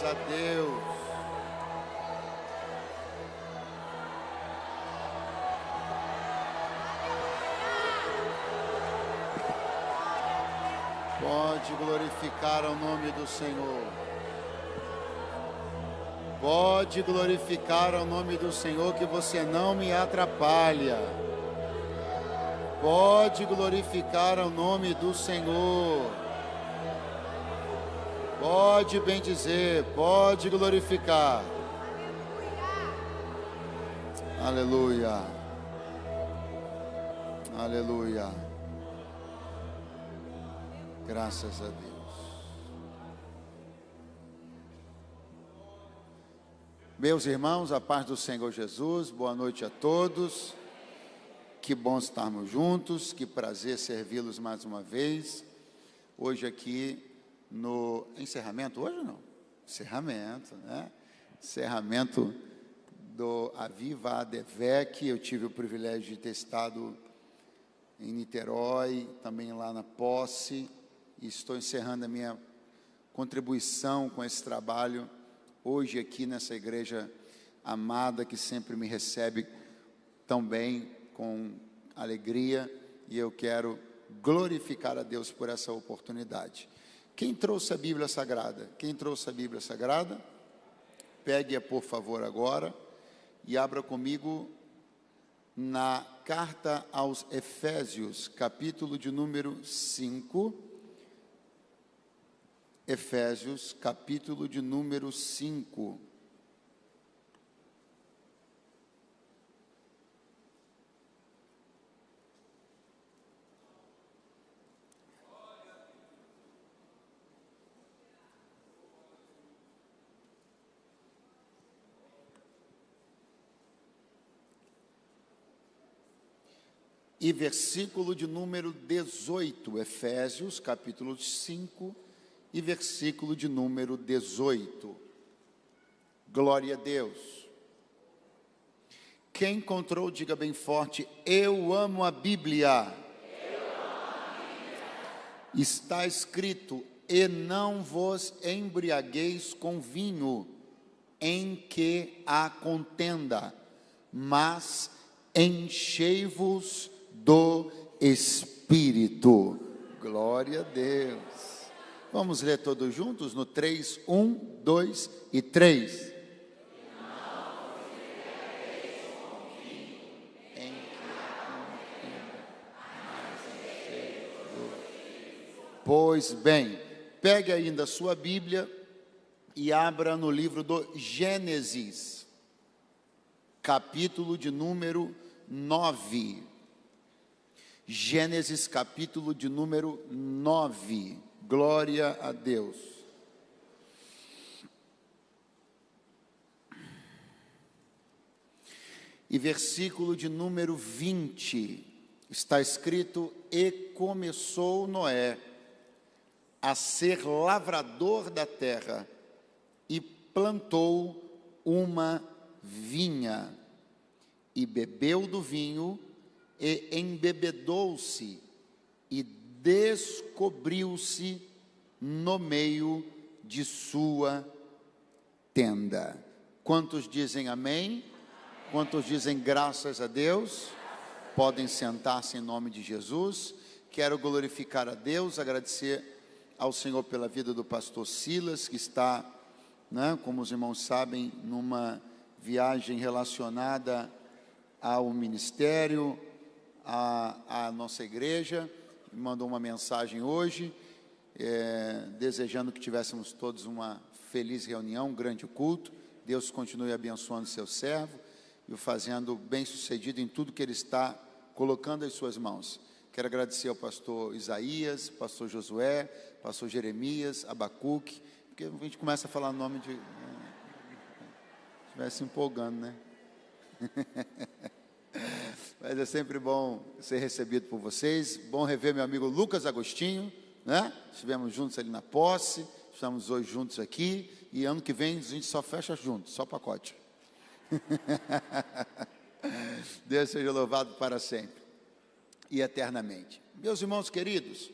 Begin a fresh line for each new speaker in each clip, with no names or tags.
a Deus. Pode glorificar o nome do Senhor. Pode glorificar o nome do Senhor, que você não me atrapalha. Pode glorificar o nome do Senhor. Pode bendizer, pode glorificar. Aleluia. Aleluia. Graças a Deus. Meus irmãos, a paz do Senhor Jesus, boa noite a todos. Que bom estarmos juntos, que prazer servi-los mais uma vez. Hoje aqui no encerramento, hoje não, encerramento, né? Encerramento do Aviva ADVEC. Eu tive o privilégio de ter estado em Niterói, também lá na Posse, e estou encerrando a minha contribuição com esse trabalho hoje aqui nessa igreja amada que sempre me recebe tão bem, com alegria, e eu quero glorificar a Deus por essa oportunidade. Quem trouxe a Bíblia Sagrada? Quem trouxe a Bíblia Sagrada? Pegue-a, por favor, agora e abra comigo na carta aos Efésios, capítulo de número 5. Efésios, capítulo de número 5. E versículo de número 18, Efésios, capítulo 5, e versículo de número 18. Glória a Deus. Quem encontrou, diga bem forte: eu amo a Bíblia. Eu amo a Bíblia. Está escrito: e não vos embriagueis com vinho, em que há contenda, mas enchei-vos do Espírito. Glória a Deus. Vamos ler todos juntos no 3, 1, 2 e 3. Pois bem, pegue ainda a sua Bíblia e abra no livro do Gênesis, capítulo de número 9. Gênesis, capítulo de número 9. Glória a Deus. E versículo de número 20, está escrito: e começou Noé a ser lavrador da terra, e plantou uma vinha, e bebeu do vinho, e embebedou-se, e descobriu-se no meio de sua tenda. Quantos dizem amém? Quantos dizem graças a Deus? Podem sentar-se em nome de Jesus. Quero glorificar a Deus, agradecer ao Senhor pela vida do pastor Silas, que está, como os irmãos sabem, numa viagem relacionada ao ministério, à nossa igreja. Me mandou uma mensagem hoje, desejando que tivéssemos todos uma feliz reunião, um grande culto. Deus continue abençoando seu servo e o fazendo bem sucedido em tudo que ele está colocando em suas mãos. Quero agradecer ao pastor Isaías, pastor Josué, pastor Jeremias, Abacuque, porque a gente começa a falar o nome de... Estivesse se empolgando, né? Mas é sempre bom ser recebido por vocês. Bom rever meu amigo Lucas Agostinho, né? Estivemos juntos ali na Posse, estamos hoje juntos aqui, e ano que vem a gente só fecha juntos, só pacote. Deus seja louvado para sempre e eternamente. Meus irmãos queridos,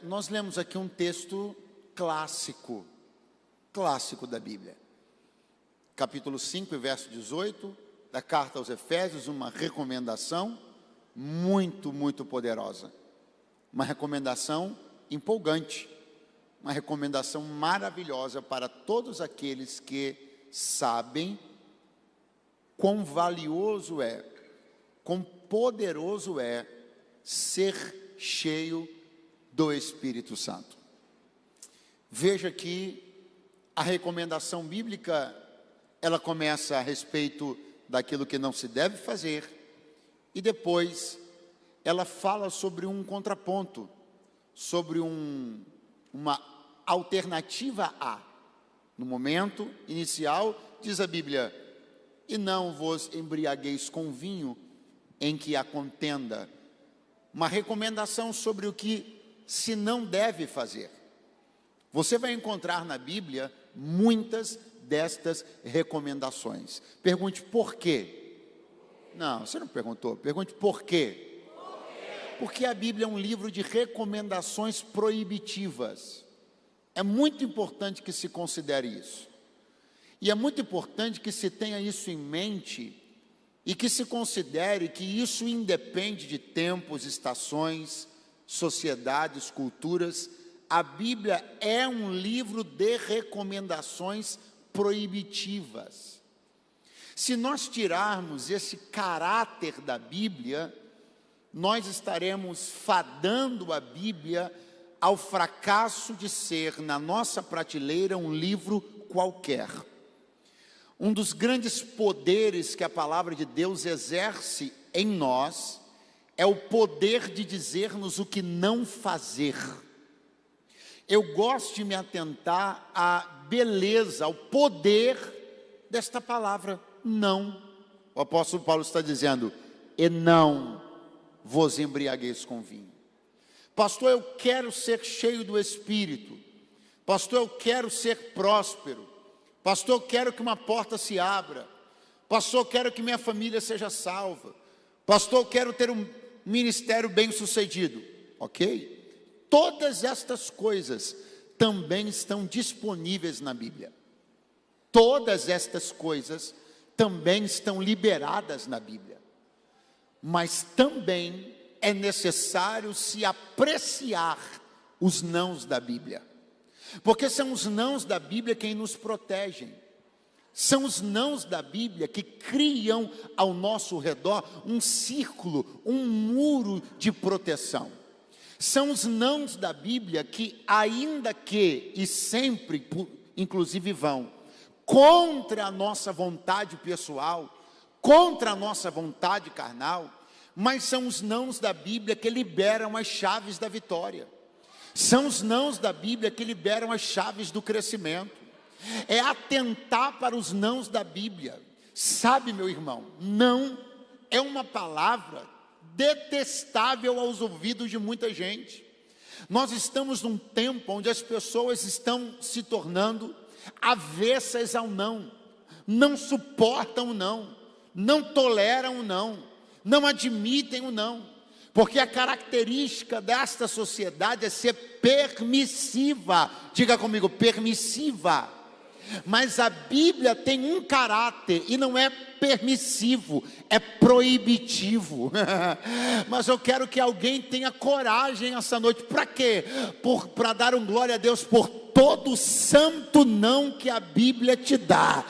nós lemos aqui um texto clássico, clássico da Bíblia. Capítulo 5, verso 18, da carta aos Efésios, uma recomendação muito, muito poderosa. Uma recomendação empolgante, uma recomendação maravilhosa para todos aqueles que sabem quão valioso é, quão poderoso é ser cheio do Espírito Santo. Veja que a recomendação bíblica, ela começa a respeito daquilo que não se deve fazer, e depois ela fala sobre um contraponto, sobre uma alternativa a. No momento inicial, diz a Bíblia, e não vos embriagueis com vinho em que há contenda. Uma recomendação sobre o que se não deve fazer. Você vai encontrar na Bíblia muitas destas recomendações. Pergunte por quê? Não, você não perguntou. Pergunte por quê? Porque a Bíblia é um livro de recomendações proibitivas. É muito importante que se considere isso. E é muito importante que se tenha isso em mente e que se considere que isso independe de tempos, estações, sociedades, culturas. A Bíblia é um livro de recomendações proibitivas. Se nós tirarmos esse caráter da Bíblia, nós estaremos fadando a Bíblia ao fracasso de ser, na nossa prateleira, um livro qualquer. Um dos grandes poderes que a palavra de Deus exerce em nós é o poder de dizer-nos o que não fazer. Eu gosto de me atentar à beleza, ao poder desta palavra, não. O apóstolo Paulo está dizendo, e não vos embriagueis com vinho. Pastor, eu quero ser cheio do Espírito. Pastor, eu quero ser próspero. Pastor, eu quero que uma porta se abra. Pastor, eu quero que minha família seja salva. Pastor, eu quero ter um ministério bem sucedido. Ok? Todas estas coisas também estão disponíveis na Bíblia. Todas estas coisas também estão liberadas na Bíblia. Mas também é necessário se apreciar os nãos da Bíblia. Porque são os nãos da Bíblia quem nos protegem. São os nãos da Bíblia que criam ao nosso redor um círculo, um muro de proteção. São os nãos da Bíblia que, ainda que e sempre, inclusive vão, contra a nossa vontade pessoal, contra a nossa vontade carnal, mas são os nãos da Bíblia que liberam as chaves da vitória. São os nãos da Bíblia que liberam as chaves do crescimento. É atentar para os nãos da Bíblia. Sabe, meu irmão, não é uma palavra detestável aos ouvidos de muita gente. Nós estamos num tempo onde as pessoas estão se tornando avessas ao não. Não suportam o não. Não toleram o não. Não admitem o não. Porque a característica desta sociedade é ser permissiva. Diga comigo, permissiva. Mas a Bíblia tem um caráter e não é permissivo, é proibitivo. Mas eu quero que alguém tenha coragem essa noite. Para quê? Para dar um glória a Deus por todo santo não que a Bíblia te dá.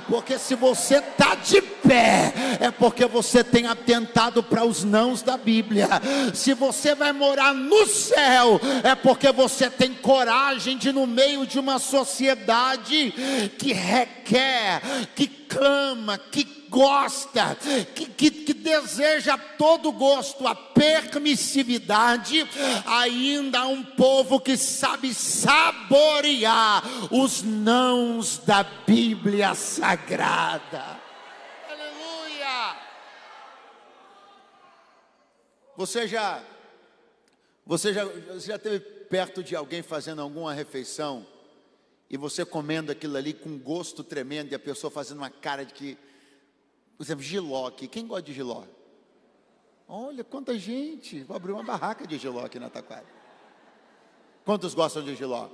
Porque se você está de pé, é porque você tem atentado para os nãos da Bíblia. Se você vai morar no céu, é porque você tem coragem de, no meio de uma sociedade que requer, que clama, que gosta, que deseja a todo gosto a permissividade, ainda há um povo que sabe saborear os nãos da Bíblia Sagrada. Aleluia! Você já esteve perto de alguém fazendo alguma refeição e você comendo aquilo ali com gosto tremendo e a pessoa fazendo uma cara de que, por exemplo, jiló aqui. Quem gosta de jiló? Olha, quanta gente. Vou abrir uma barraca de jiló aqui na Taquara. Quantos gostam de jiló?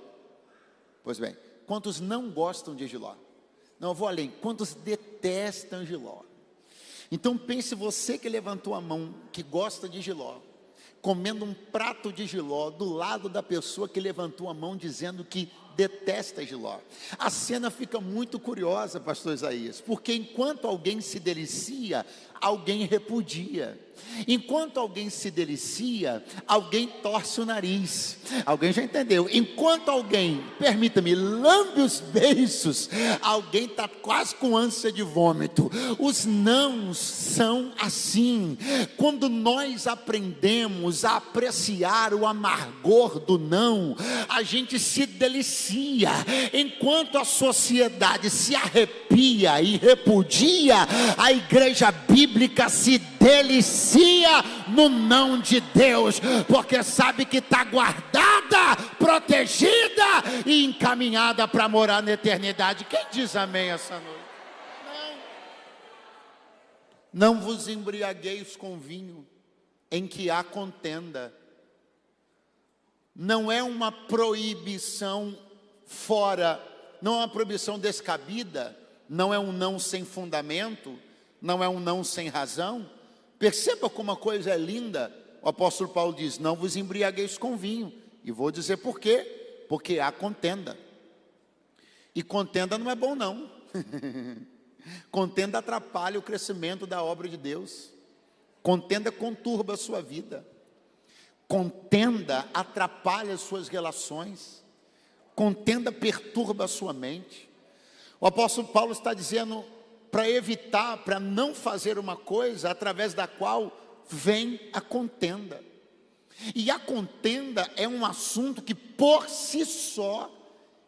Pois bem, Quantos não gostam de jiló? Não, eu vou além. Quantos detestam jiló? Então pense você que levantou a mão, que gosta de jiló, comendo um prato de jiló do lado da pessoa que levantou a mão dizendo que detesta jiló. A cena fica muito curiosa, pastor Isaías, porque enquanto alguém se delicia, alguém repudia. Enquanto alguém se delicia, alguém torce o nariz. Alguém já entendeu? Enquanto alguém, permita-me, lambe os beiços, alguém está quase com ânsia de vômito. Os nãos são assim. Quando nós aprendemos a apreciar o amargor do não, a gente se delicia. Enquanto a sociedade se arrepia e repudia, a igreja bíblica se delicia no não de Deus, porque sabe que está guardada, protegida e encaminhada para morar na eternidade. Quem diz amém essa noite? Não vos embriagueis com vinho em que há contenda. Não é uma proibição fora, não é uma proibição descabida, não é um não sem fundamento, não é um não sem razão. Perceba como a coisa é linda. O apóstolo Paulo diz: não vos embriagueis com vinho. E vou dizer por quê. Porque há contenda. E contenda não é bom não. Contenda atrapalha o crescimento da obra de Deus. Contenda conturba a sua vida. Contenda atrapalha as suas relações. Contenda perturba a sua mente. O apóstolo Paulo está dizendo para evitar, para não fazer uma coisa através da qual vem a contenda. E a contenda é um assunto que por si só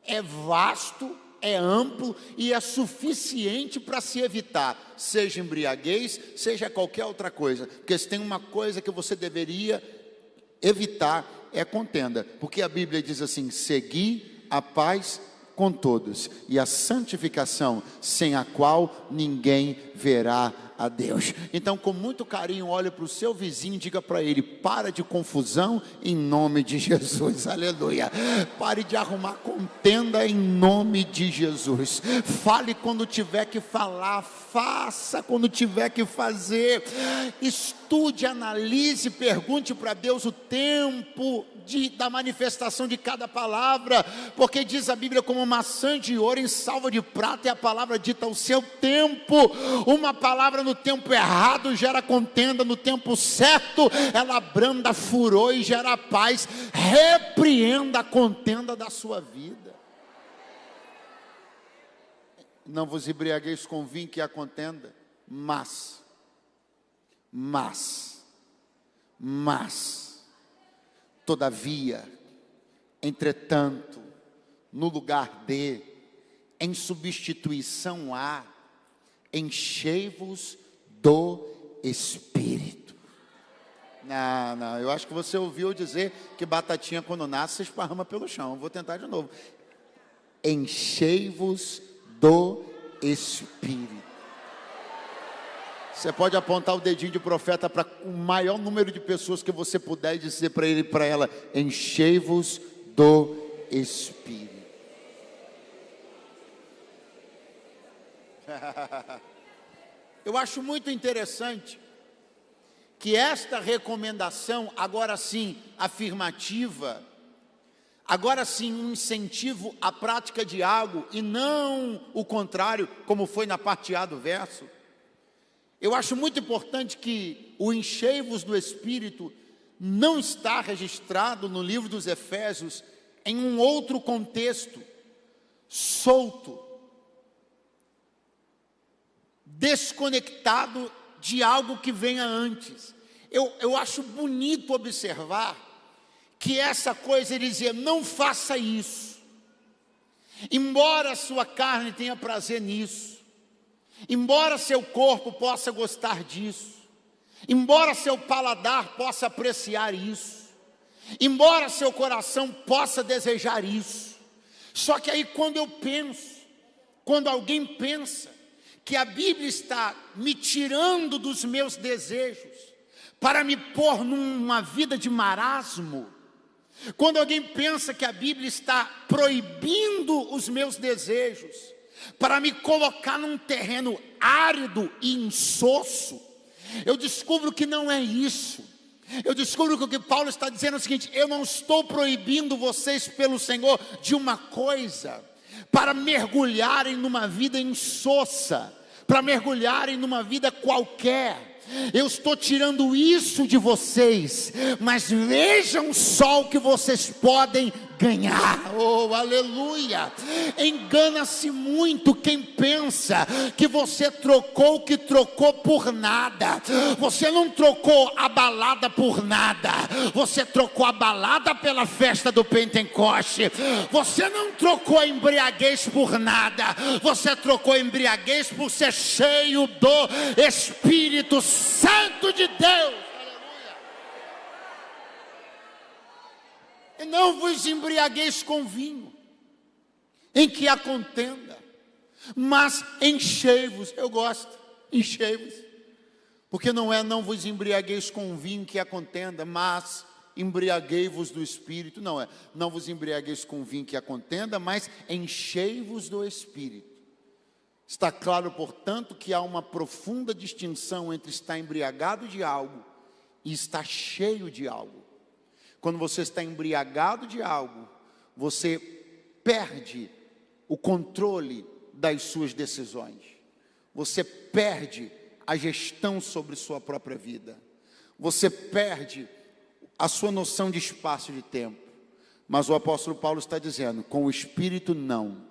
é vasto, é amplo e é suficiente para se evitar, seja embriaguez, seja qualquer outra coisa. Porque se tem uma coisa que você deveria evitar, é a contenda. Porque a Bíblia diz assim: segui a paz com todos, e a santificação, sem a qual ninguém verá a Deus. Então, com muito carinho, olhe para o seu vizinho e diga para ele: para de confusão em nome de Jesus, aleluia. Pare de arrumar contenda em nome de Jesus. Fale quando tiver que falar, faça quando tiver que fazer. Estude, analise, pergunte para Deus o tempo da manifestação de cada palavra, porque diz a Bíblia: como maçã de ouro em salva de prata é a palavra dita ao seu tempo. Uma palavra no tempo errado gera contenda, no tempo certo ela abranda furor e gera paz. Repreenda a contenda da sua vida. Não vos embriagueis com vinho que há contenda, mas todavia, entretanto, no lugar de, em substituição a, enchei-vos do Espírito. Não, eu acho que você ouviu dizer que batatinha quando nasce se esparrama pelo chão. Eu vou tentar de novo. Enchei-vos do Espírito. Você pode apontar o dedinho de profeta para o maior número de pessoas que você puder e dizer para ele e para ela: enchei-vos do Espírito. Eu acho muito interessante que esta recomendação, agora sim afirmativa, agora sim um incentivo à prática de algo e não o contrário, como foi na parte A do verso. Eu acho muito importante que o enchei-vos do Espírito não está registrado no livro dos Efésios em um outro contexto, solto, desconectado de algo que venha antes. Eu acho bonito observar que essa coisa, ele dizia: não faça isso, embora a sua carne tenha prazer nisso, embora seu corpo possa gostar disso, embora seu paladar possa apreciar isso, embora seu coração possa desejar isso. Só que aí quando alguém pensa que a Bíblia está me tirando dos meus desejos para me pôr numa vida de marasmo, Quando alguém pensa que a Bíblia está proibindo os meus desejos, para me colocar num terreno árido e insosso, eu descubro que não é isso. Eu descubro que o que Paulo está dizendo é o seguinte: eu não estou proibindo vocês pelo Senhor de uma coisa, para mergulharem numa vida insossa, para mergulharem numa vida qualquer. Eu estou tirando isso de vocês, mas vejam só o que vocês podem ganhar. Oh, aleluia! Engana-se muito quem pensa que você trocou o que trocou por nada. Você não trocou a balada por nada. Você trocou a balada pela festa do Pentecoste. Você não trocou a embriaguez por nada. Você trocou a embriaguez por ser cheio do Espírito Santo de Deus. E não vos embriagueis com vinho, em que há contenda, mas enchei-vos. Eu gosto, enchei-vos, porque não vos embriagueis com vinho que há contenda, mas embriaguei-vos do Espírito. Não vos embriagueis com vinho que há contenda, mas enchei-vos do Espírito. Está claro, portanto, que há uma profunda distinção entre estar embriagado de algo e estar cheio de algo. Quando você está embriagado de algo, você perde o controle das suas decisões. Você perde a gestão sobre sua própria vida. Você perde a sua noção de espaço e de tempo. Mas o apóstolo Paulo está dizendo: com o Espírito não.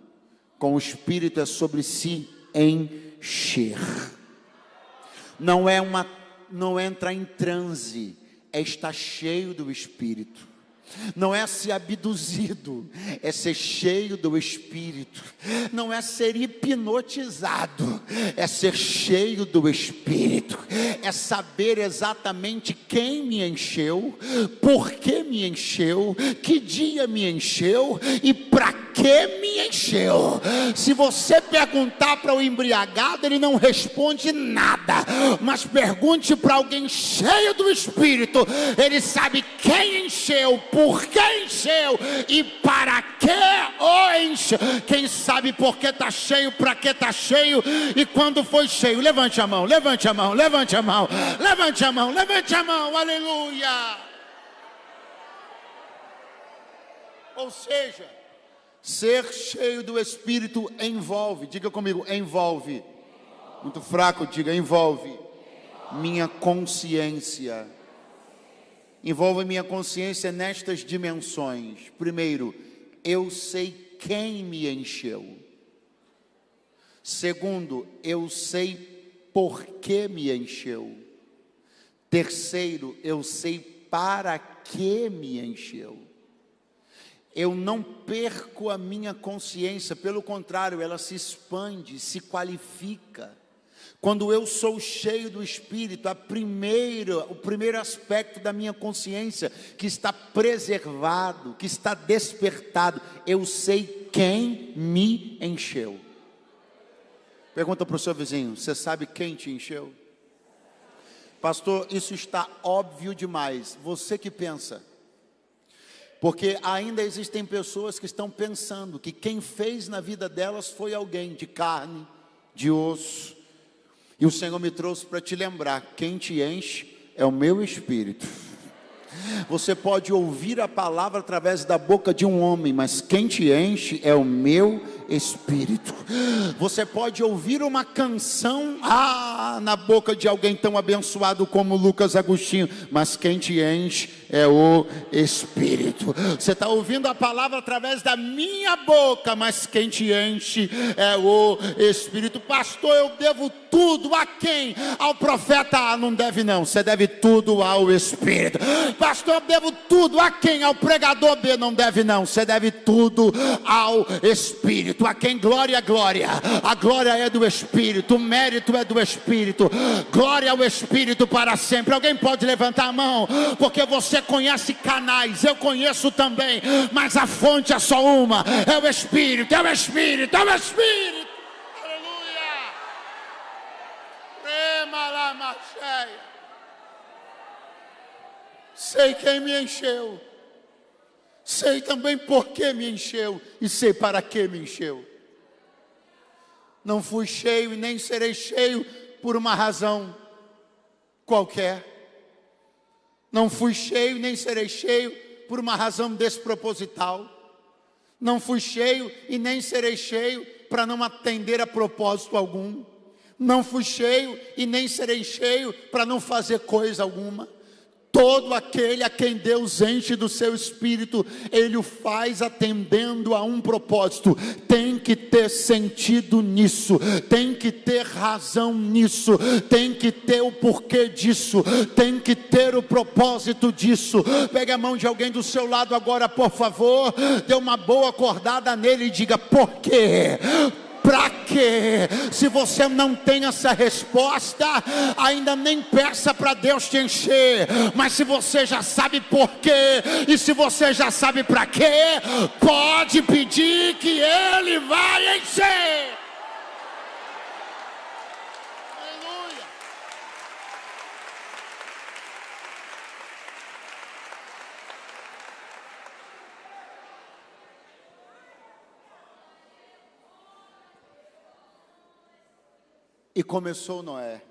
Com o Espírito é sobre si encher. Não é entrar em transe, é estar cheio do Espírito. Não é ser abduzido, é ser cheio do Espírito. Não é ser hipnotizado, é ser cheio do Espírito. É saber exatamente quem me encheu, por que me encheu, que dia me encheu e para que me encheu. Se você perguntar para o embriagado, ele não responde nada, mas pergunte para alguém cheio do Espírito, ele sabe quem encheu, por que encheu e para que o encheu. Quem sabe por que está cheio, para que está cheio e quando foi cheio. Levante a mão, levante a mão, levante a mão, levante a mão, levante a mão, aleluia. Ou seja, ser cheio do Espírito envolve, diga comigo, envolve. Muito fraco, diga, envolve minha consciência. Envolve minha consciência nestas dimensões. Primeiro, eu sei quem me encheu. Segundo, eu sei por que me encheu. Terceiro, eu sei para que me encheu. Eu não perco a minha consciência, pelo contrário, ela se expande, se qualifica. Quando eu sou cheio do Espírito, o primeiro aspecto da minha consciência que está preservado, que está despertado, eu sei quem me encheu. Pergunta para o seu vizinho: você sabe quem te encheu? Pastor, isso está óbvio demais. Você que pensa. Porque ainda existem pessoas que estão pensando que quem fez na vida delas foi alguém de carne, de osso. E o Senhor me trouxe para te lembrar: quem te enche é o meu Espírito. Você pode ouvir a palavra através da boca de um homem, mas quem te enche é o meu Espírito. Você pode ouvir uma canção na boca de alguém tão abençoado como Lucas Agostinho, mas quem te enche é o Espírito. Você está ouvindo a palavra através da minha boca, mas quem te enche é o Espírito. Pastor, eu devo tudo a quem? Ao profeta? Não deve não, você deve tudo ao Espírito. Pastor, eu devo tudo a quem? Ao pregador? B, não deve não, você deve tudo ao Espírito. A quem glória, glória. A glória é do Espírito, o mérito é do Espírito. Glória ao Espírito para sempre. Alguém pode levantar a mão? Porque você conhece canais, eu conheço também, mas a fonte é só uma, é o Espírito, é o Espírito, é o Espírito. Aleluia. Sei quem me encheu. sei também por que me encheu e sei para que me encheu. Não fui cheio e nem serei cheio por uma razão qualquer. Não fui cheio e nem serei cheio por uma razão desproposital. Não fui cheio e nem serei cheio para não atender a propósito algum. Não fui cheio e nem serei cheio para não fazer coisa alguma. Todo aquele a quem Deus enche do seu Espírito, Ele o faz atendendo a um propósito. Tem que ter sentido nisso, tem que ter razão nisso, tem que ter o porquê disso, tem que ter o propósito disso. Pegue a mão de alguém do seu lado agora, por favor, dê uma boa acordada nele e diga: por quê? Para quê? Se você não tem essa resposta, ainda nem peça para Deus te encher. Mas se você já sabe por quê, e se você já sabe para quê, pode pedir que Ele vai encher. Aleluia. E começou Noé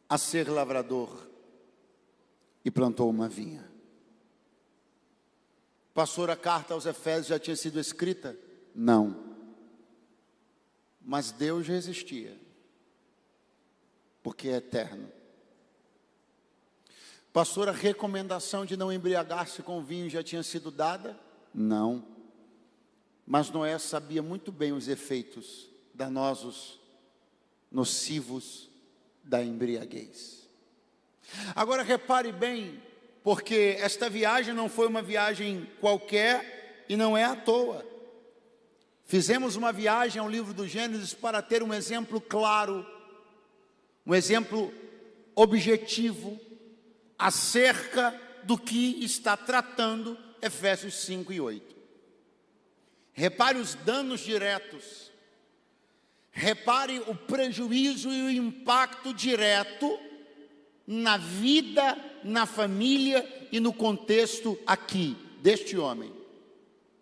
a ser lavrador e plantou uma vinha. Pastor, a carta aos Efésios já tinha sido escrita? Não. Mas Deus resistia, porque é eterno. Pastor, a recomendação de não embriagar-se com vinho já tinha sido dada? Não. Mas Noé sabia muito bem os efeitos danosos, nocivos da embriaguez. Agora repare bem, porque esta viagem não foi uma viagem qualquer e não é à toa. Fizemos uma viagem ao livro do Gênesis para ter um exemplo claro, um exemplo objetivo acerca do que está tratando Efésios 5 e 8. Repare os danos diretos. Repare o prejuízo e o impacto direto na vida, na família e no contexto aqui, deste homem.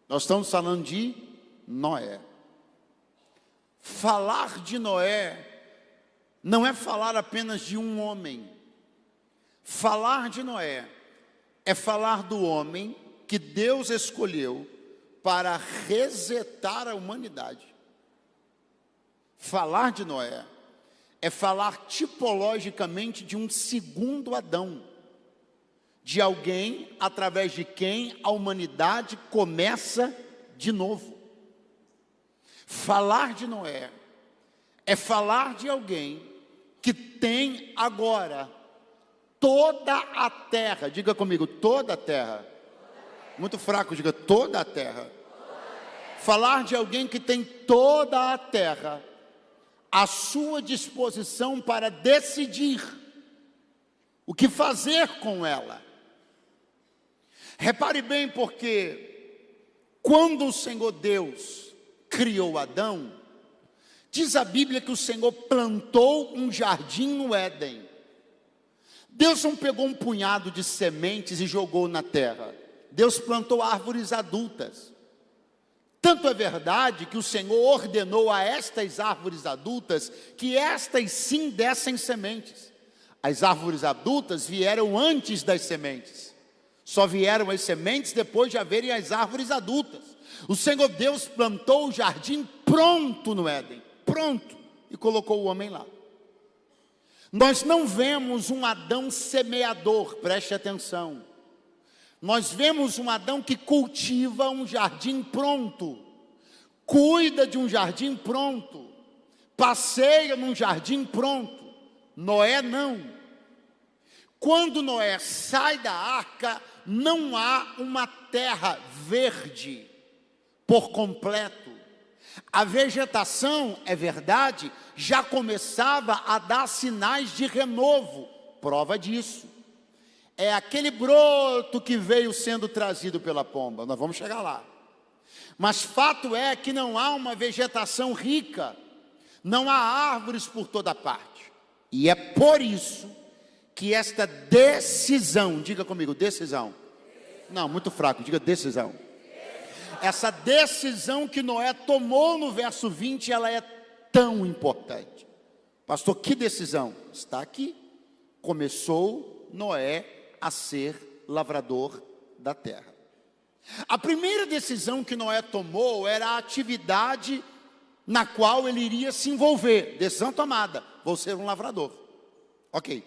Nós estamos falando de Noé. Falar de Noé não é falar apenas de um homem. Falar de Noé é falar do homem que Deus escolheu para resetar a humanidade. Falar de Noé é falar tipologicamente de um segundo Adão, de alguém através de quem a humanidade começa de novo. Falar de Noé é falar de alguém que tem agora toda a terra. Diga comigo, toda a terra. Muito fraco, diga toda a terra. Falar de alguém que tem toda a terra à sua disposição para decidir o que fazer com ela. Repare bem, porque quando o Senhor Deus criou Adão, diz a Bíblia que o Senhor plantou um jardim no Éden. Deus não pegou um punhado de sementes e jogou na terra. Deus plantou árvores adultas. Tanto é verdade que o Senhor ordenou a estas árvores adultas que estas sim dessem sementes. As árvores adultas vieram antes das sementes. Só vieram as sementes depois de haverem as árvores adultas. O Senhor Deus plantou o jardim pronto no Éden. Pronto. E colocou o homem lá. Nós não vemos um Adão semeador, preste atenção. Nós vemos um Adão que cultiva um jardim pronto, cuida de um jardim pronto, passeia num jardim pronto. Noé não. Quando Noé sai da arca, não há uma terra verde por completo. A vegetação, é verdade, já começava a dar sinais de renovo. Prova disso é aquele broto que veio sendo trazido pela pomba. Nós vamos chegar lá. Mas fato é que não há uma vegetação rica, não há árvores por toda parte. E é por isso que esta decisão, diga comigo, decisão, Não, muito fraco, diga decisão. Essa decisão que Noé tomou no verso 20, ela é tão importante. Pastor, que decisão? Está aqui. Começou Noé a ser lavrador da terra. A primeira decisão que Noé tomou era a atividade na qual ele iria se envolver. Decisão tomada, vou ser um lavrador. Ok.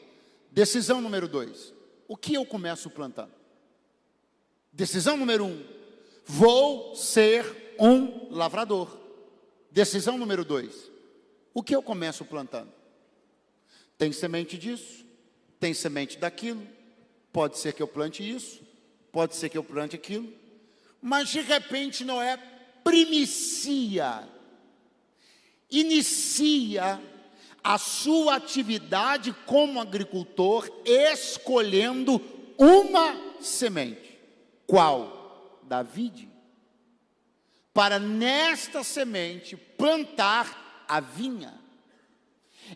Decisão número 2, o que eu começo plantando? Decisão número 1, vou ser um lavrador. Decisão número 2, o que eu começo plantando? Tem semente disso, tem semente daquilo, pode ser que eu plante isso, pode ser que eu plante aquilo, mas de repente Noé inicia a sua atividade como agricultor, escolhendo uma semente. Qual? Da vide. Para nesta semente plantar a vinha.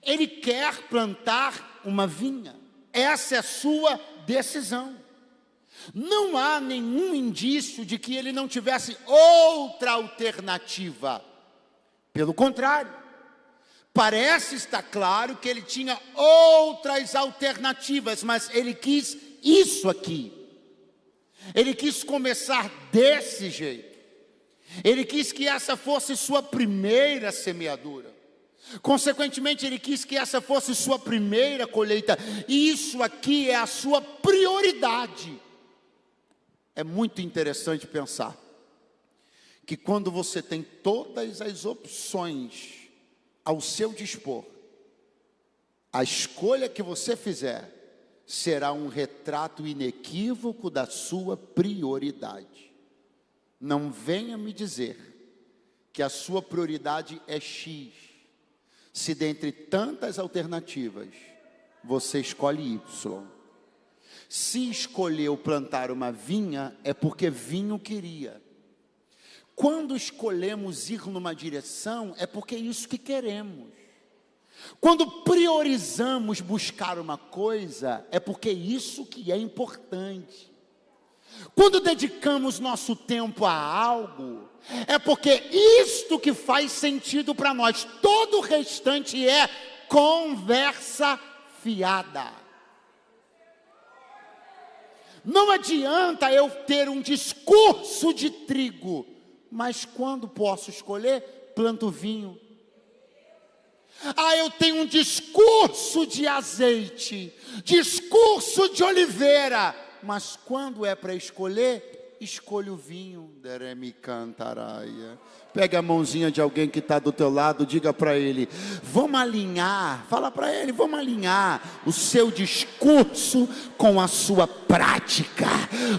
Ele quer plantar uma vinha. Essa é a sua decisão. Não há nenhum indício de que ele não tivesse outra alternativa. Pelo contrário, parece estar claro que ele tinha outras alternativas, mas ele quis isso aqui. Ele quis começar desse jeito. Ele quis que essa fosse sua primeira semeadura. Consequentemente, ele quis que essa fosse sua primeira colheita. E isso aqui é a sua prioridade. É muito interessante pensar que quando você tem todas as opções ao seu dispor, a escolha que você fizer será um retrato inequívoco da sua prioridade. Não venha me dizer que a sua prioridade é X, se dentre tantas alternativas, você escolhe Y. Se escolheu plantar uma vinha, é porque vinho queria. Quando escolhemos ir numa direção, é porque é isso que queremos. Quando priorizamos buscar uma coisa, é porque é isso que é importante. Quando dedicamos nosso tempo a algo, é porque isto que faz sentido para nós. Todo o restante é conversa fiada. Não adianta eu ter um discurso de trigo, mas quando posso escolher, planto vinho. Eu tenho um discurso de azeite, discurso de oliveira, mas quando é para escolher, escolho o vinho. Deremi cantaraia. Pega a mãozinha de alguém que está do teu lado, diga para ele, vamos alinhar, fala para ele, vamos alinhar o seu discurso com a sua prática,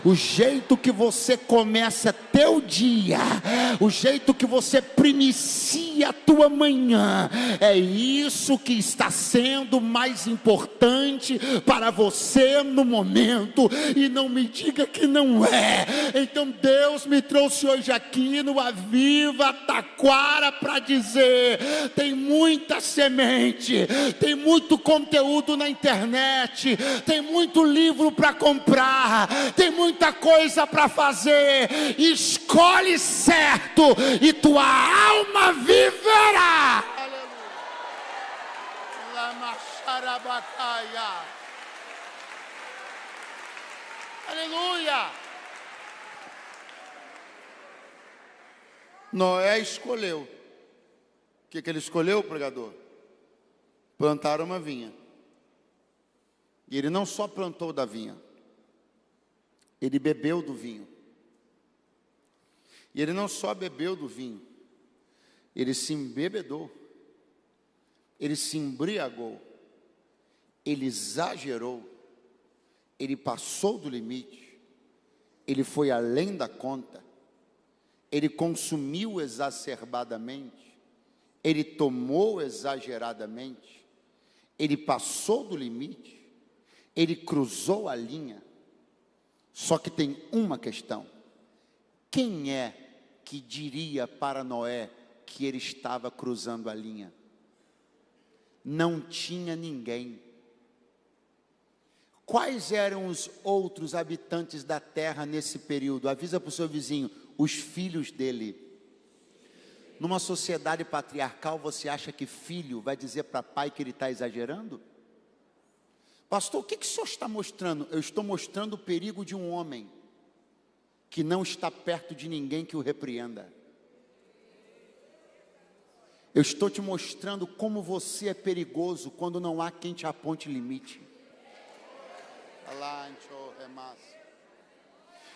o jeito que você começa teu dia, o jeito que você primicia a tua manhã, é isso que está sendo mais importante para você no momento, e não me diga que não é. Então Deus me trouxe hoje aqui no Aviva Taquara para dizer, tem muita semente, tem muito conteúdo na internet, tem muito livro para comprar, tem muita coisa para fazer, escolhe certo e tua alma viverá. Aleluia. Noé escolheu. O que ele escolheu, pregador? Plantar uma vinha. E ele não só plantou da vinha, ele bebeu do vinho. E ele não só bebeu do vinho, ele se embebedou, ele se embriagou, ele exagerou, ele passou do limite, ele foi além da conta. Ele consumiu exacerbadamente, ele tomou exageradamente, ele passou do limite, ele cruzou a linha. Só que tem uma questão: quem é que diria para Noé que ele estava cruzando a linha? Não tinha ninguém. Quais eram os outros habitantes da terra nesse período? Avisa para o seu vizinho, os filhos dele. Numa sociedade patriarcal, você acha que filho vai dizer para pai que ele está exagerando? Pastor, o que o senhor está mostrando? Eu estou mostrando o perigo de um homem que não está perto de ninguém que o repreenda. Eu estou te mostrando como você é perigoso quando não há quem te aponte limite.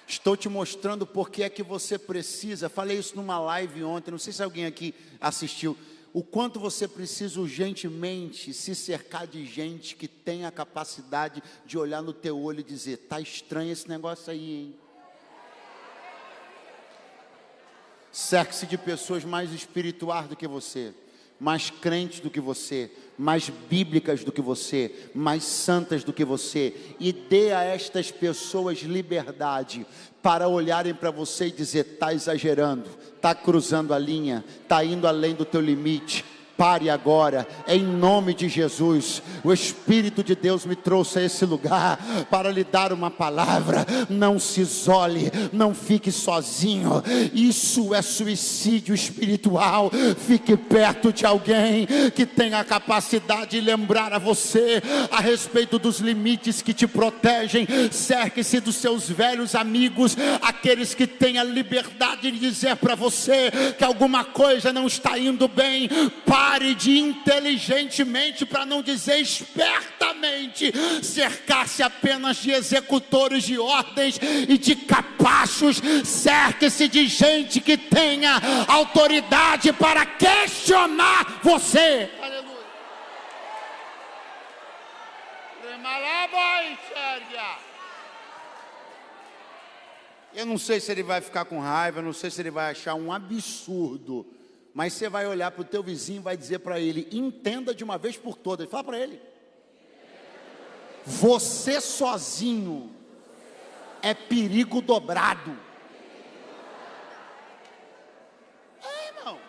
Estou te mostrando porque é que você precisa. Falei isso numa live ontem, não sei se alguém aqui assistiu. O quanto você precisa urgentemente se cercar de gente que tem a capacidade de olhar no teu olho e dizer: tá estranho esse negócio aí, hein? Cerque-se de pessoas mais espirituais do que você, mais crentes do que você, mais bíblicas do que você, mais santas do que você, e dê a estas pessoas liberdade para olharem para você e dizer: está exagerando, está cruzando a linha, está indo além do teu limite. Pare agora, em nome de Jesus. O Espírito de Deus me trouxe a esse lugar para lhe dar uma palavra. Não se isole, não fique sozinho. Isso é suicídio espiritual. Fique perto de alguém que tenha a capacidade de lembrar a você a respeito dos limites que te protegem. Cerque-se dos seus velhos amigos, aqueles que têm a liberdade de dizer para você que alguma coisa não está indo bem. Pare de inteligentemente, para não dizer espertamente, cercar-se apenas de executores de ordens e de capachos. Cerque-se de gente que tenha autoridade para questionar você. Aleluia. Eu não sei se ele vai ficar com raiva, eu não sei se ele vai achar um absurdo, mas você vai olhar para o teu vizinho e vai dizer para ele: entenda de uma vez por todas. Fala para ele: você sozinho é perigo dobrado. É, irmão.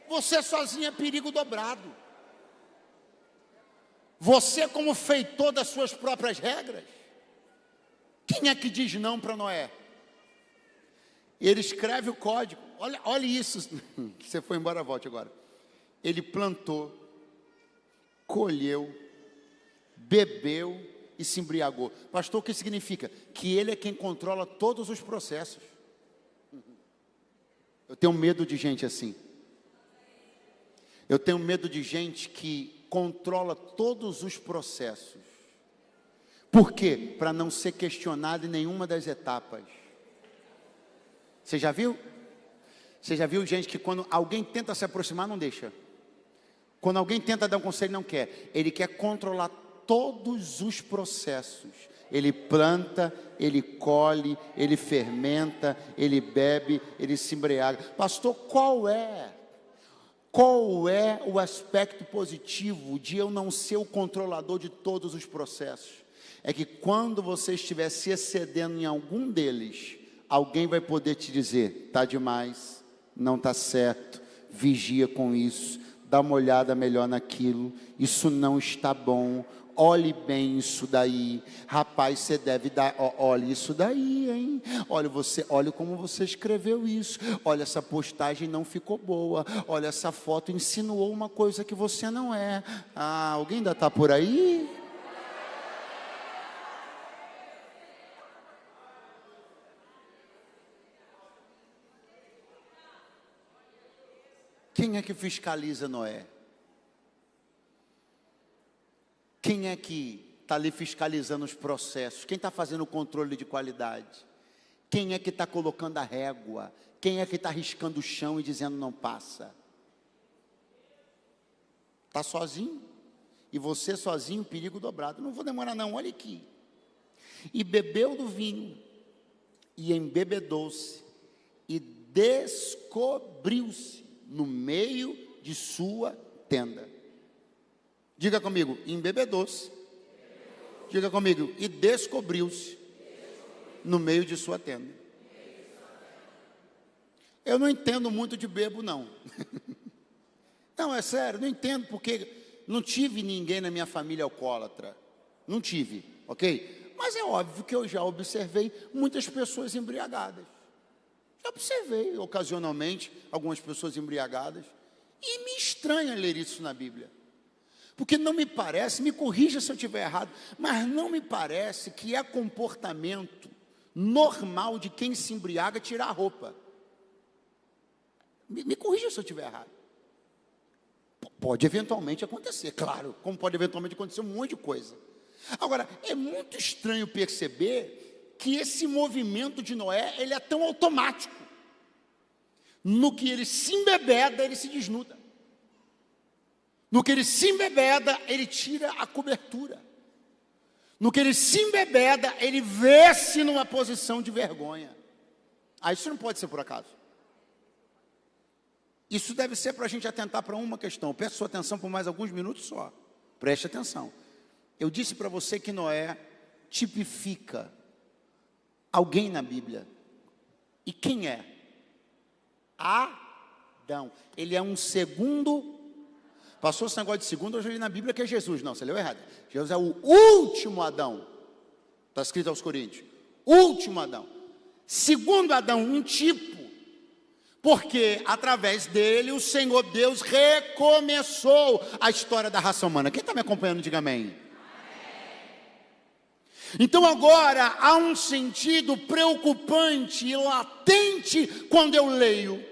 Você sozinho é perigo dobrado. Você como feitor das suas próprias regras. Quem é que diz não para Noé? Ele escreve o código. Olha isso. Você foi embora, volte agora. Ele plantou, colheu, bebeu e se embriagou. Pastor, o que significa? Que ele é quem controla todos os processos. Eu tenho medo de gente assim. Eu tenho medo de gente que controla todos os processos. Por quê? Para não ser questionado em nenhuma das etapas. Você já viu? Você já viu gente que quando alguém tenta se aproximar, não deixa. Quando alguém tenta dar um conselho, não quer. Ele quer controlar todos os processos. Ele planta, ele colhe, ele fermenta, ele bebe, ele se embriaga. Pastor, qual é o aspecto positivo de eu não ser o controlador de todos os processos? É que quando você estiver se excedendo em algum deles, alguém vai poder te dizer: está demais, não está certo, vigia com isso, dá uma olhada melhor naquilo, isso não está bom, olhe bem isso daí, rapaz, você deve dar, olha isso daí, hein? Olha como você escreveu isso, olha, essa postagem não ficou boa, olha, essa foto insinuou uma coisa que você não é. Alguém ainda está por aí? Quem é que fiscaliza Noé? Quem é que está ali fiscalizando os processos? Quem está fazendo o controle de qualidade? Quem é que está colocando a régua? Quem é que está riscando o chão e dizendo não passa? Está sozinho? E você sozinho, perigo dobrado. Não vou demorar não, olha aqui. E bebeu do vinho, e embebedou-se, e descobriu-se no meio de sua tenda. Diga comigo: embebedou-se. Diga comigo: e descobriu-se no meio de sua tenda. Eu não entendo muito de bebo, não. Não, é sério, não entendo, porque não tive ninguém na minha família alcoólatra. Não tive, ok? Mas é óbvio que eu já observei muitas pessoas embriagadas. Já observei, ocasionalmente, algumas pessoas embriagadas. E me estranha ler isso na Bíblia. Porque não me parece, me corrija se eu estiver errado, mas não me parece que é comportamento normal de quem se embriaga tirar a roupa. Me corrija se eu estiver errado. Pode eventualmente acontecer, claro, como pode eventualmente acontecer um monte de coisa. Agora, é muito estranho perceber que esse movimento de Noé, ele é tão automático. No que ele se embebeda, ele se desnuda. No que ele se embebeda, ele tira a cobertura. No que ele se embebeda, ele vê-se numa posição de vergonha. Isso não pode ser por acaso. Isso deve ser para a gente atentar para uma questão. Eu peço sua atenção por mais alguns minutos só. Preste atenção. Eu disse para você que Noé tipifica alguém na Bíblia. E quem é? Adão. Ele é um segundo. Passou esse negócio de segundo, hoje eu li na Bíblia que é Jesus. Não, você leu errado. Jesus é o último Adão. Está escrito aos Coríntios. Último Adão. Segundo Adão, um tipo. Porque através dele o Senhor Deus recomeçou a história da raça humana. Quem está me acompanhando, diga amém. Então agora há um sentido preocupante e latente quando eu leio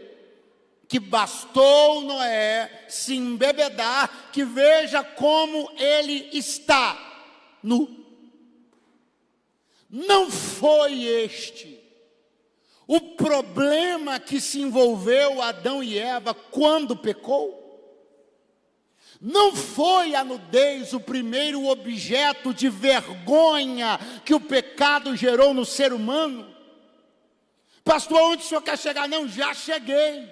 que bastou Noé se embebedar, que veja como ele está nu. Não foi este o problema que se envolveu Adão e Eva quando pecou? Não foi a nudez o primeiro objeto de vergonha que o pecado gerou no ser humano? Pastor, onde o senhor quer chegar? Não, já cheguei.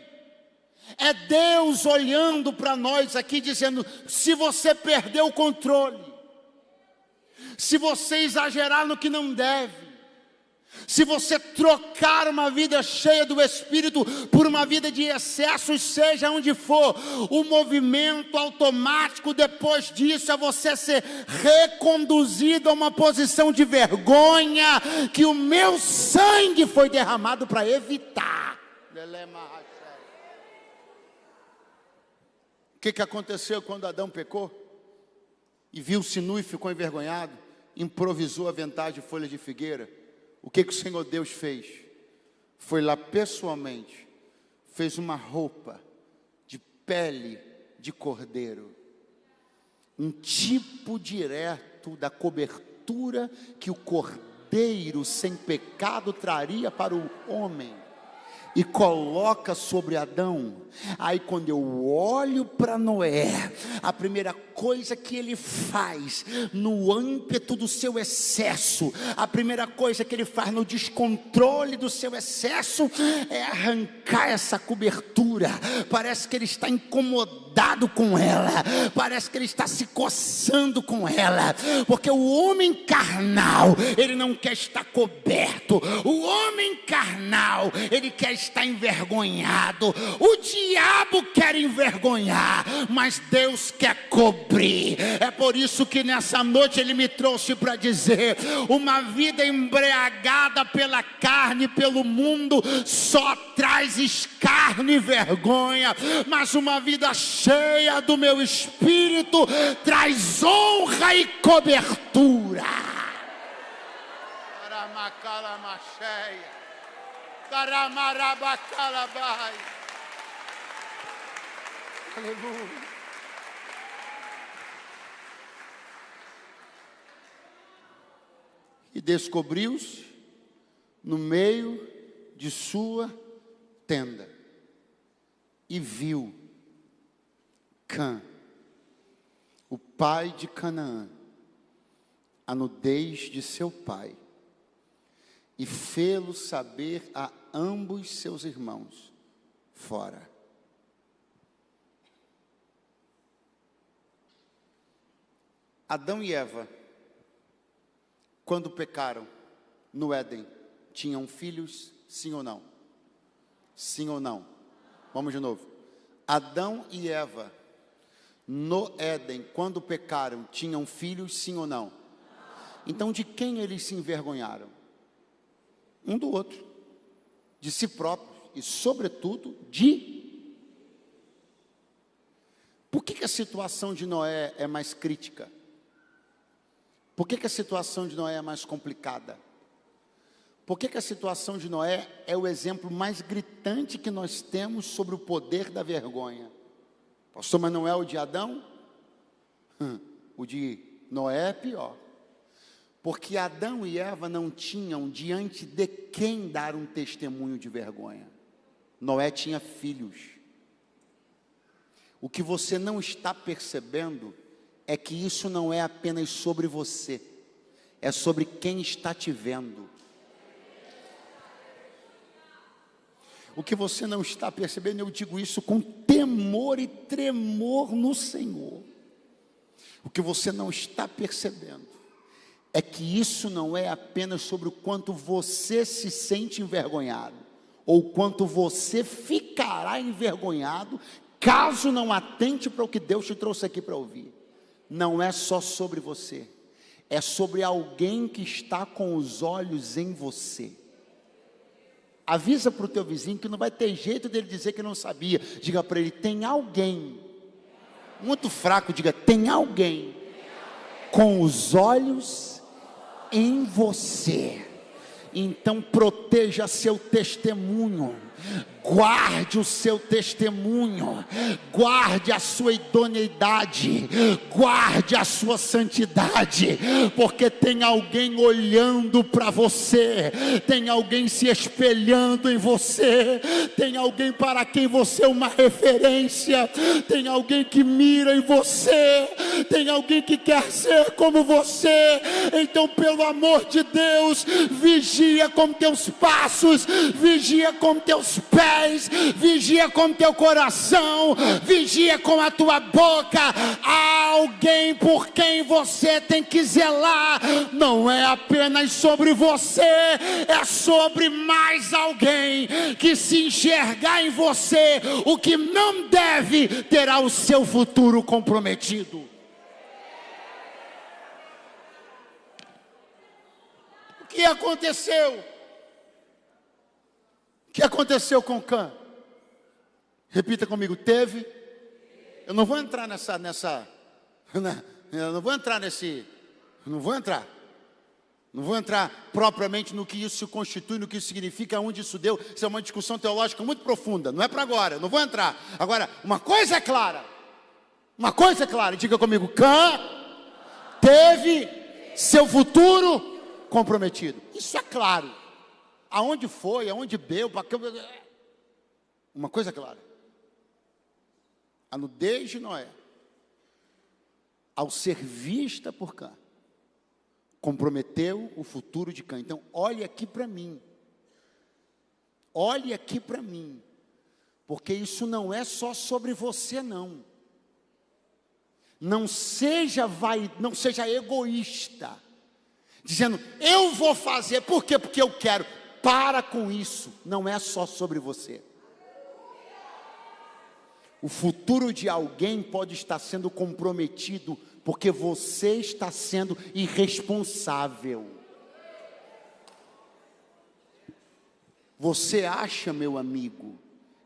É Deus olhando para nós aqui dizendo, se você perder o controle, se você exagerar no que não deve, se você trocar uma vida cheia do Espírito por uma vida de excessos, seja onde for, o movimento automático depois disso é você ser reconduzido a uma posição de vergonha que o meu sangue foi derramado para evitar. O que aconteceu quando Adão pecou? E viu-se nu e ficou envergonhado, improvisou aventais de folha de figueira. O que o Senhor Deus fez? Foi lá pessoalmente, fez uma roupa de pele de cordeiro, um tipo direto da cobertura que o cordeiro sem pecado traria para o homem, e coloca sobre Adão. Aí quando eu olho para Noé, a primeira coisa que ele faz, no ímpeto do seu excesso, a primeira coisa que ele faz no descontrole do seu excesso, é arrancar essa cobertura. Parece que ele está incomodado com ela, parece que ele está se coçando com ela, porque o homem carnal, ele não quer estar coberto. O homem carnal, ele quer estar envergonhado. O diabo quer envergonhar, mas Deus quer cobrir. É por isso que nessa noite ele me trouxe para dizer, uma vida embriagada pela carne, pelo mundo, só traz escárnio e vergonha, mas uma vida cheia do meu Espírito traz honra e cobertura. Aleluia. E descobriu-se no meio de sua tenda, e viu Cã, o pai de Canaã, a nudez de seu pai, e fê-lo saber a ambos seus irmãos fora. Adão e Eva, quando pecaram no Éden, tinham filhos, sim ou não? Sim ou não? Vamos de novo. Adão e Eva, no Éden, quando pecaram, tinham filhos, sim ou não? Então de quem eles se envergonharam? Um do outro, de si próprios e sobretudo Por que a situação de Noé é mais crítica? Por que a situação de Noé é mais complicada? Por que a situação de Noé é o exemplo mais gritante que nós temos sobre o poder da vergonha? Pastor, mas não é o de Adão? O de Noé é pior. Porque Adão e Eva não tinham diante de quem dar um testemunho de vergonha. Noé tinha filhos. O que você não está percebendo é que isso não é apenas sobre você, é sobre quem está te vendo. O que você não está percebendo, eu digo isso com temor e tremor no Senhor. O que você não está percebendo é que isso não é apenas sobre o quanto você se sente envergonhado, ou quanto você ficará envergonhado, caso não atente para o que Deus te trouxe aqui para ouvir. Não é só sobre você, é sobre alguém que está com os olhos em você. Avisa para o teu vizinho que não vai ter jeito dele dizer que não sabia. Diga para ele, tem alguém, muito fraco, diga, tem alguém com os olhos em você. Então proteja seu testemunho, guarde o seu testemunho, guarde a sua idoneidade, guarde a sua santidade, porque tem alguém olhando para você, tem alguém se espelhando em você, tem alguém para quem você é uma referência, tem alguém que mira em você, tem alguém que quer ser como você. Então, pelo amor de Deus, vigia com teus passos, vigia com teus pés, vigia com teu coração, vigia com a tua boca. Há alguém por quem você tem que zelar. Não é apenas sobre você, é sobre mais alguém que, se enxergar em você o que não deve, terá o seu futuro comprometido. O que aconteceu? O que aconteceu com Cã? Repita comigo, teve. Eu não vou entrar não vou entrar propriamente no que isso se constitui, no que isso significa, onde isso deu. Isso é uma discussão teológica muito profunda, não é para agora, eu não vou entrar. Agora, uma coisa é clara, diga comigo, Cã teve seu futuro comprometido. Isso é claro. Aonde foi, aonde deu, para que... Uma coisa é clara: a nudez de Noé, ao ser vista por Cã, comprometeu o futuro de Cã. Então, olhe aqui para mim, porque isso não é só sobre você, não. Não seja egoísta, dizendo, eu vou fazer, por quê? Porque eu quero. Para com isso, não é só sobre você. O futuro de alguém pode estar sendo comprometido, porque você está sendo irresponsável. Você acha, meu amigo,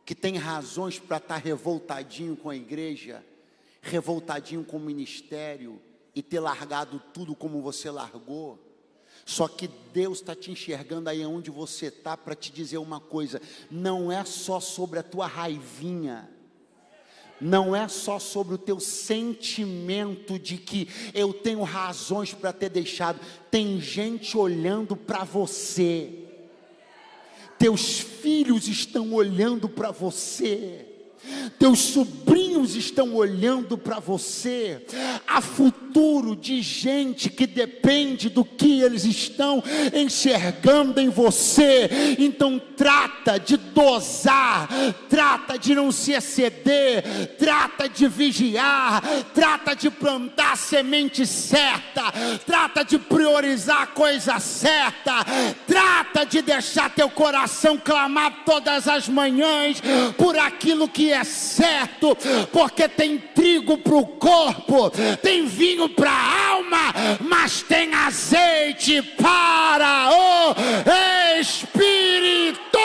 que tem razões para estar revoltadinho com a igreja, revoltadinho com o ministério, e ter largado tudo como você largou? Só que Deus está te enxergando aí onde você está, para te dizer uma coisa: não é só sobre a tua raivinha, não é só sobre o teu sentimento de que eu tenho razões para ter deixado. Tem gente olhando para você, teus filhos estão olhando para você, teus sobrinhos estão olhando para você. Há futuro de gente que depende do que eles estão enxergando em você. Então trata de dosar, trata de não se exceder, trata de vigiar, trata de plantar a semente certa, trata de priorizar a coisa certa, trata de deixar teu coração clamar todas as manhãs por aquilo que é certo, porque tem trigo para o corpo, tem vinho para a alma, mas tem azeite para o Espírito.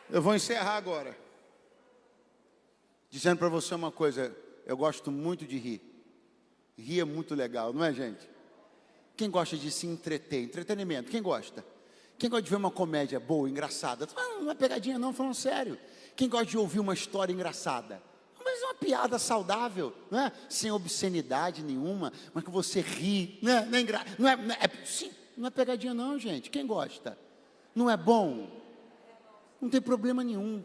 Eu vou encerrar agora, dizendo para você uma coisa: eu gosto muito de rir. Rir é muito legal, não é, gente? Quem gosta de se entreter? Entretenimento, quem gosta? Quem gosta de ver uma comédia boa, engraçada? Não é pegadinha não, falando sério. Quem gosta de ouvir uma história engraçada? Mas é uma piada saudável, não é? Sem obscenidade nenhuma, mas que você ri, não é pegadinha não, gente. Quem gosta? Não é bom? Não tem problema nenhum.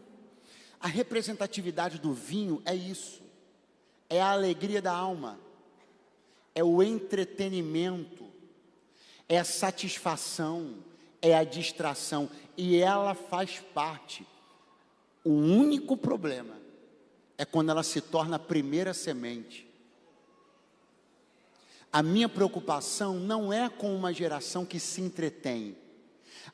A representatividade do vinho é isso. É a alegria da alma. É o entretenimento. É a satisfação. É a distração. E ela faz parte. O único problema é quando ela se torna a primeira semente. A minha preocupação não é com uma geração que se entretém.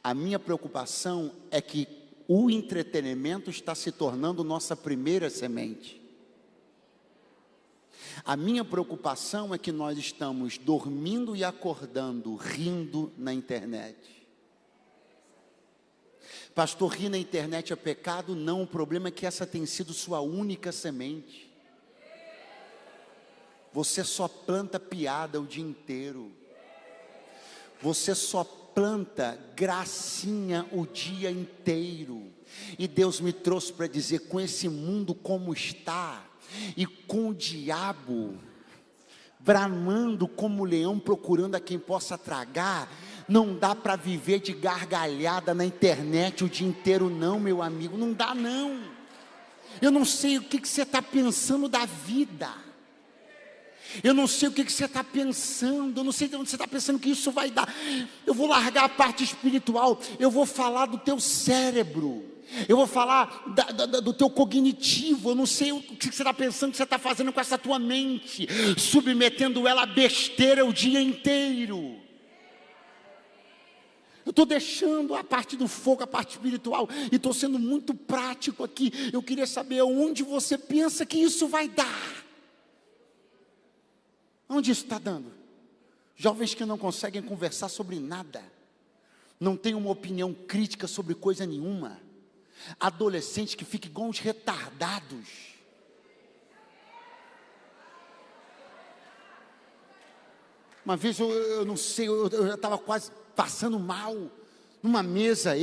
A minha preocupação é que o entretenimento está se tornando nossa primeira semente. A minha preocupação é que nós estamos dormindo e acordando, rindo na internet. Pastor, rir na internet é pecado? Não, o problema é que essa tem sido sua única semente. Você só planta piada o dia inteiro. Você só planta gracinha o dia inteiro. E Deus me trouxe para dizer: com esse mundo como está, e com o diabo bramando como leão procurando a quem possa tragar, não dá para viver de gargalhada na internet o dia inteiro não, meu amigo, não dá não. Eu não sei o que você está pensando da vida. Eu não sei o que você está pensando, eu não sei de onde você está pensando que isso vai dar. Eu vou largar a parte espiritual, eu vou falar do teu cérebro, eu vou falar do teu cognitivo. Eu não sei o que você está pensando, que você está fazendo com essa tua mente, submetendo ela a besteira o dia inteiro. Eu estou deixando a parte do fogo, a parte espiritual, e estou sendo muito prático aqui. Eu queria saber onde você pensa que isso vai dar. Onde isso está dando? Jovens que não conseguem conversar sobre nada, não têm uma opinião crítica sobre coisa nenhuma, adolescentes que ficam igual uns retardados. Uma vez eu não sei, eu já estava quase passando mal. Numa mesa,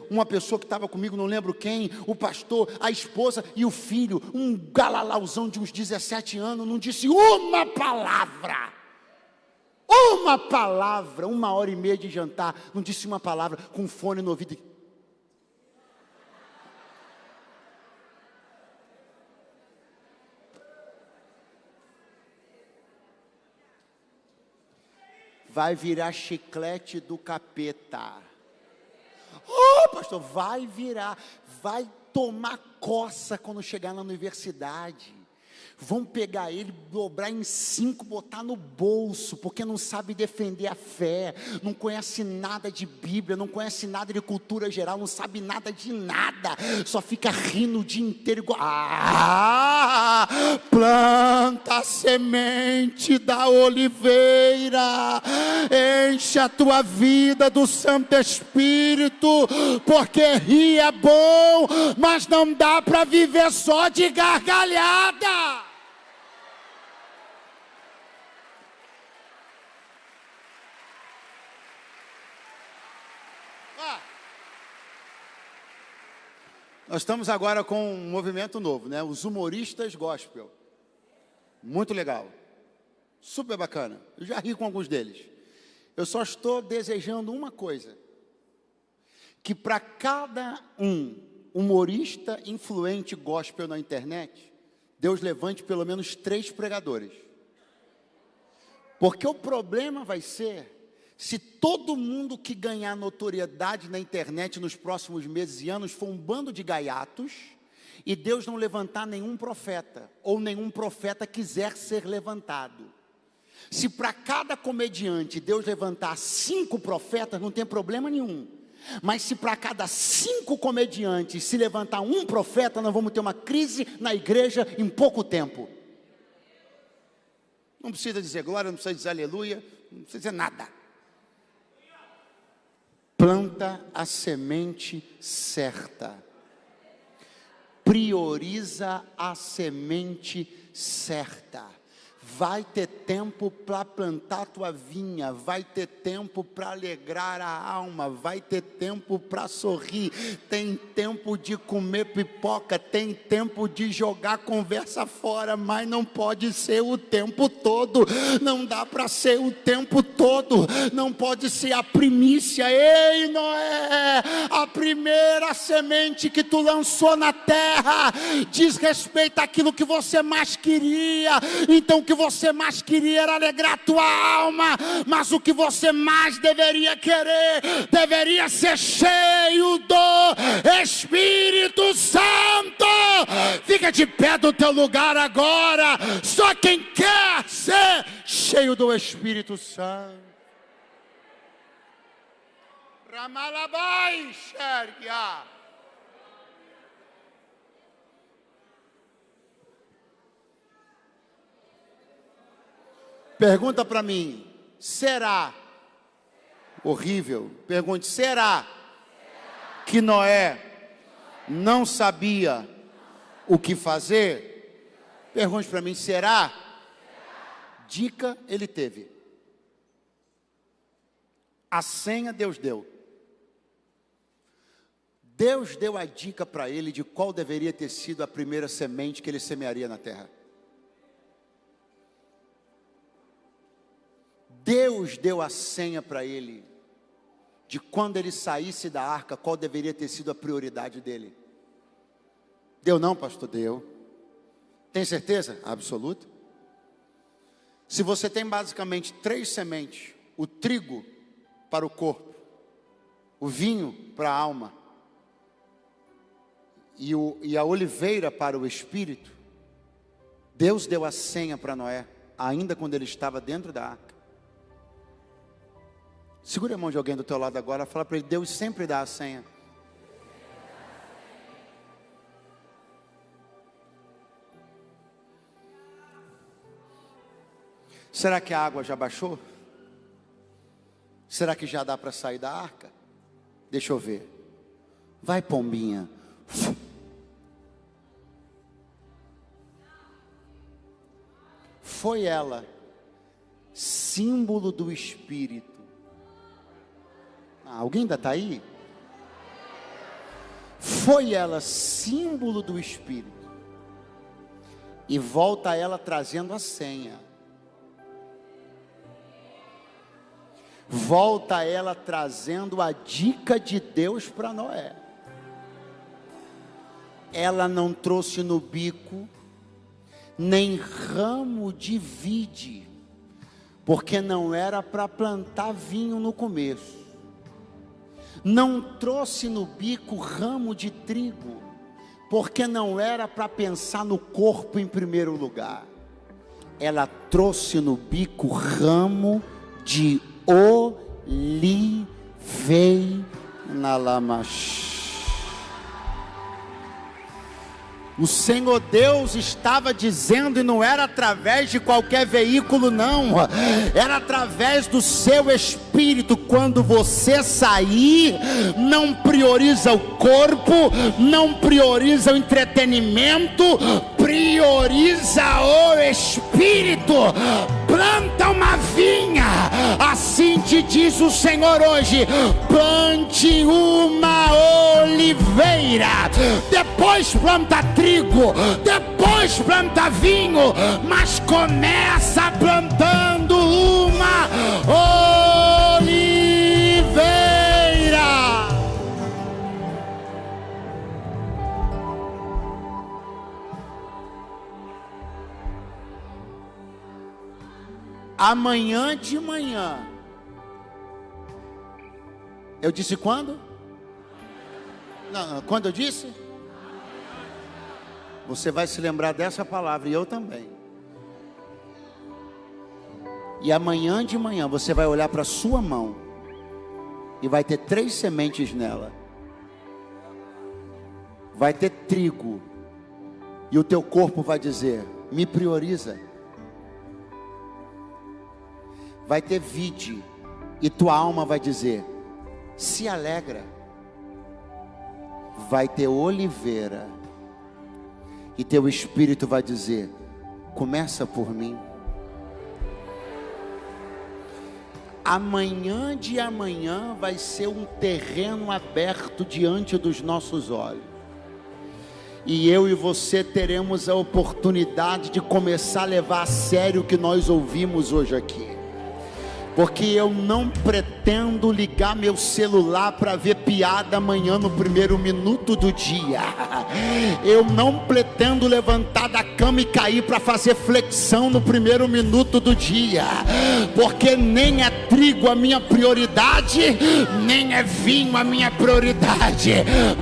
uma pessoa que estava comigo, não lembro quem, o pastor, a esposa e o filho, um galalauzão de uns 17 anos, não disse uma palavra, 1h30 de jantar, não disse uma palavra, com fone no ouvido. Vai virar chiclete do capeta. Pastor, vai virar, vai tomar coça quando chegar na universidade. Vão pegar ele, dobrar em 5, botar no bolso, porque não sabe defender a fé, não conhece nada de Bíblia, não conhece nada de cultura geral, não sabe nada de nada, só fica rindo o dia inteiro igual. Planta a semente da oliveira, enche a tua vida do Santo Espírito, porque rir é bom, mas não dá para viver só de gargalhada. Nós estamos agora com um movimento novo, né? Os humoristas gospel. Muito legal. Super bacana. Eu já ri com alguns deles. Eu só estou desejando uma coisa. Que para cada humorista influente gospel na internet, Deus levante pelo menos 3 pregadores. Porque o problema vai ser se todo mundo que ganhar notoriedade na internet nos próximos meses e anos for um bando de gaiatos, e Deus não levantar nenhum profeta, ou nenhum profeta quiser ser levantado. Se para cada comediante Deus levantar 5 profetas, não tem problema nenhum. Mas se para cada 5 comediantes se levantar um profeta, nós vamos ter uma crise na igreja em pouco tempo. Não precisa dizer glória, não precisa dizer aleluia, não precisa dizer nada. Planta a semente certa. Prioriza a semente certa. Vai ter tempo para plantar tua vinha, vai ter tempo para alegrar a alma, vai ter tempo para sorrir, tem tempo de comer pipoca, tem tempo de jogar conversa fora, mas não pode ser o tempo todo, não dá para ser o tempo todo, não pode ser a primícia. Ei, Noé, a primeira semente que tu lançou na terra diz respeito àquilo que você mais queria. Então o que você mais queria era alegrar a tua alma, mas o que você mais deveria querer, deveria ser cheio do Espírito Santo. Fica de pé do teu lugar agora. Só quem quer ser cheio do Espírito Santo. Ramalabai Xergia. Pergunta para mim, será? Horrível. Pergunte, será que Noé não sabia o que fazer? Pergunte para mim, será? Dica ele teve. A senha Deus deu. Deus deu a dica para ele de qual deveria ter sido a primeira semente que ele semearia na terra. Deus deu a senha para ele, de quando ele saísse da arca, qual deveria ter sido a prioridade dele. Deu não, pastor? Deu. Tem certeza? Absoluta. Se você tem basicamente 3 sementes, o trigo para o corpo, o vinho para a alma, e a oliveira para o espírito, Deus deu a senha para Noé, ainda quando ele estava dentro da arca. Segura a mão de alguém do teu lado agora, fala para ele, Deus sempre dá a senha. Será que a água já baixou? Será que já dá para sair da arca? Deixa eu ver. Vai, pombinha. Foi ela, símbolo do Espírito. Alguém ainda está aí? Foi ela, símbolo do Espírito. E volta ela trazendo a senha. Volta ela trazendo a dica de Deus para Noé. Ela não trouxe no bico nem ramo de vide, porque não era para plantar vinho no começo. Não trouxe no bico ramo de trigo, porque não era para pensar no corpo em primeiro lugar. Ela trouxe no bico ramo de oliveira na lamash. O Senhor Deus estava dizendo, e não era através de qualquer veículo não, era através do seu Espírito. Quando você sair, não prioriza o corpo, não prioriza o entretenimento, prioriza o Espírito. Planta uma vinha, assim te diz o Senhor hoje, plante uma oliveira, depois planta trigo, depois planta vinho, mas começa plantando uma oliveira. Amanhã de manhã, eu disse quando? Não, quando eu disse? Você vai se lembrar dessa palavra, e eu também. E amanhã de manhã você vai olhar para a sua mão e vai ter 3 sementes nela. Vai ter trigo. E o teu corpo vai dizer: me prioriza. Vai ter vide. E tua alma vai dizer: se alegra. Vai ter oliveira. E teu espírito vai dizer: começa por mim. Amanhã de amanhã vai ser um terreno aberto diante dos nossos olhos. E eu e você teremos a oportunidade de começar a levar a sério o que nós ouvimos hoje aqui. Porque eu não pretendo ligar meu celular para ver piada amanhã no primeiro minuto do dia. Eu não pretendo levantar da cama e cair para fazer flexão no primeiro minuto do dia. Porque nem é trigo a minha prioridade, nem é vinho a minha prioridade,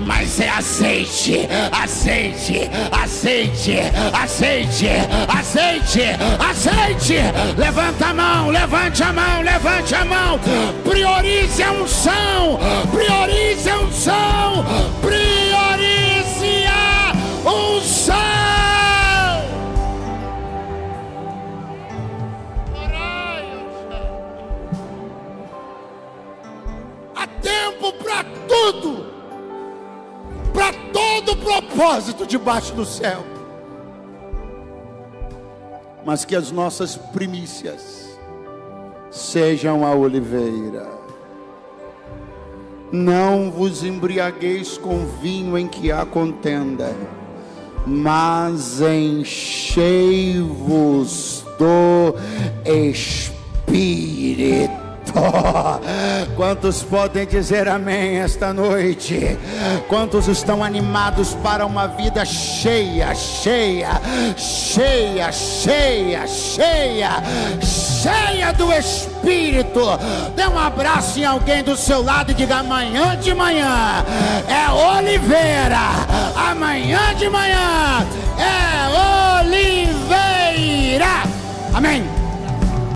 mas é azeite, azeite, azeite, azeite, azeite, azeite. Levanta a mão, levante a mão. Levante a mão, priorize a unção, priorize a unção, priorize a unção. Há tempo para tudo, para todo propósito debaixo do céu, mas que as nossas primícias sejam a oliveira. Não vos embriagueis com vinho em que há contenda, mas enchei-vos do Espírito. Quantos podem dizer amém esta noite? Quantos estão animados para uma vida cheia, cheia, cheia, cheia, cheia, cheia do Espírito? Dê um abraço em alguém do seu lado e diga: amanhã de manhã é oliveira, amanhã de manhã é oliveira. Amém.